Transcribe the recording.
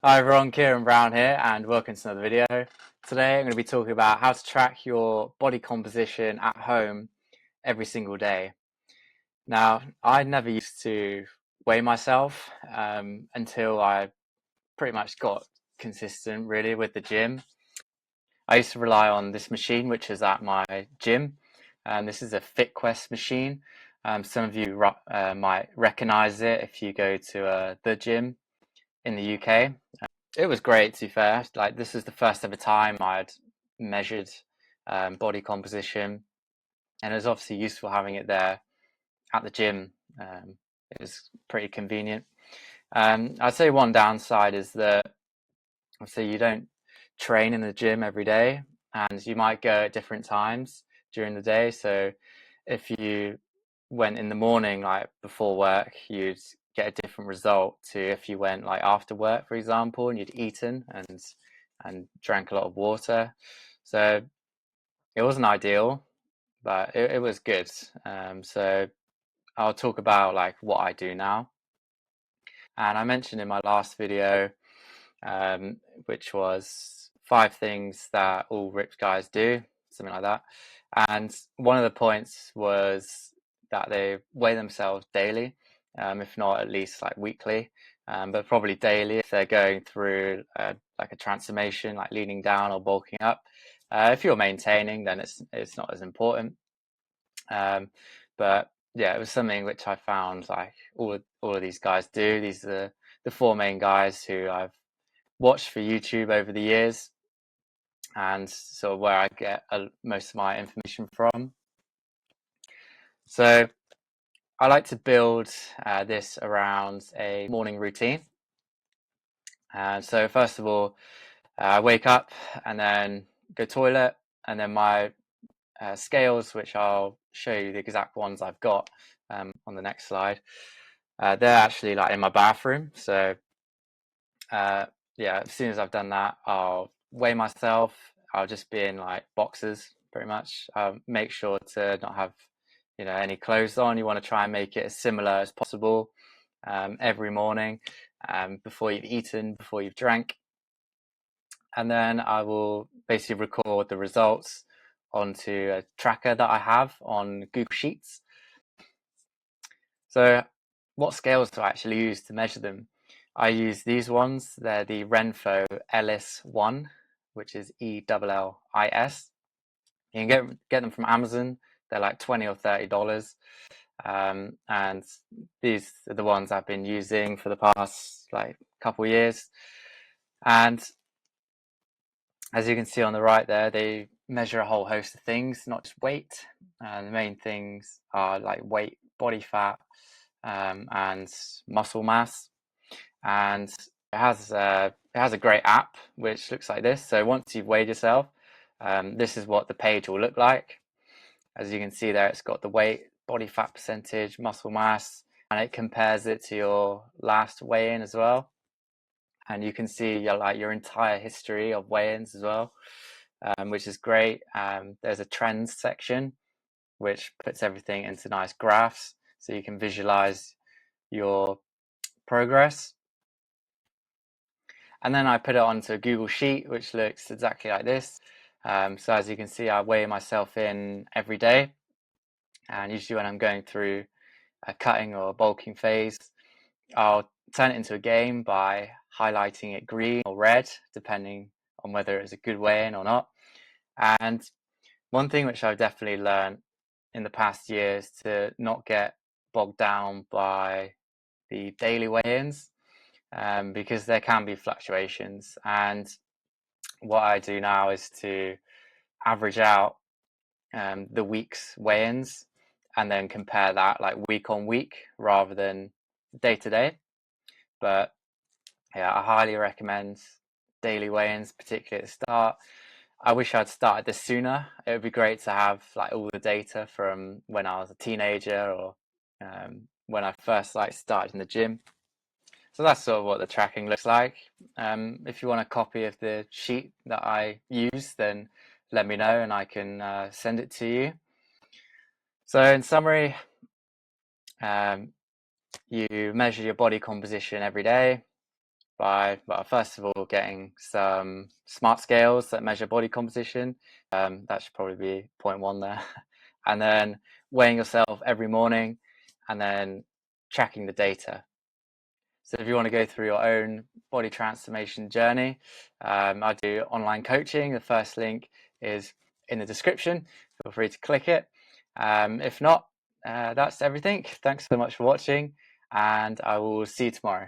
Hi everyone, Kieran Brown here, and welcome to another video. Today I'm going to be talking about how to track your body composition at home every single day. Now, I never used to weigh myself until I pretty much got consistent really with the gym. I used to rely on this machine, which is at my gym. This is a FitQuest machine. Some of you might recognize it if you go to the gym in the UK. It was great, to be fair. Like, this is the first ever time I'd measured body composition, and it was obviously useful having it there at the gym. It was pretty convenient. I'd say one downside is that obviously you don't train in the gym every day, and you might go at different times during the day. So if you went in the morning, like before work, you'd get a different result to if you went like after work, for example, and you'd eaten and drank a lot of water. So it wasn't ideal, but it was good. So I'll talk about like what I do now. And I mentioned in my last video, um, which was 5 things that all ripped guys do, something like that. And one of the points was that they weigh themselves daily, if not at least like weekly, but probably daily if they're going through like a transformation, like leaning down or bulking up. If you're maintaining, then it's not as important. Um, but yeah, it was something which I found like all of these guys do. These are the 4 main guys who I've watched for YouTube over the years, and sort of where I get most of my information from. So I like to build this around a morning routine. So first of all, I wake up and then go toilet, and then my scales, which I'll show you the exact ones I've got on the next slide. They're actually like in my bathroom. So uh, yeah, as soon as I've done that, I'll weigh myself. I'll just be in like boxes, pretty much. Make sure to not have, any clothes on. You want to try and make it as similar as possible every morning, before you've eaten, before you've drank. And then I will basically record the results onto a tracker that I have on Google Sheets. So what scales do I actually use to measure them? I use these ones. They're the Renpho Ellis 1, which is ELLIS. You can get them from Amazon. They're like $20 or $30. And these are the ones I've been using for the past like couple of years. And as you can see on the right there, they measure a whole host of things, not just weight. And the main things are like weight, body fat, and muscle mass. And it has a great app which looks like this. So once you've weighed yourself, this is what the page will look like. As you can see there, it's got the weight, body fat percentage, muscle mass, and it compares it to your last weigh-in as well. And you can see your entire history of weigh-ins as well, which is great. There's a trends section which puts everything into nice graphs, so you can visualize your progress. And then I put it onto a Google Sheet, which looks exactly like this. So as you can see, I weigh myself in every day, and usually when I'm going through a cutting or bulking phase, I'll turn it into a game by highlighting it green or red, depending on whether it's a good weigh-in or not. And one thing which I've definitely learned in the past year is to not get bogged down by the daily weigh-ins, because there can be fluctuations. And what I do now is to average out the week's weigh-ins and then compare that like week on week rather than day to day. But yeah, I highly recommend daily weigh-ins, particularly at the start. I wish I'd started this sooner. It would be great to have like all the data from when I was a teenager or when I first like started in the gym. So that's sort of what the tracking looks like. If you want a copy of the sheet that I use, then let me know and I can send it to you. So in summary, um, you measure your body composition every day. by, well, first of all, getting some smart scales that measure body composition. That should probably be point one there. And then weighing yourself every morning and then tracking the data. So if you want to go through your own body transformation journey, I do online coaching. The first link is in the description. Feel free to click it. If not, that's everything. Thanks so much for watching, and I will see you tomorrow.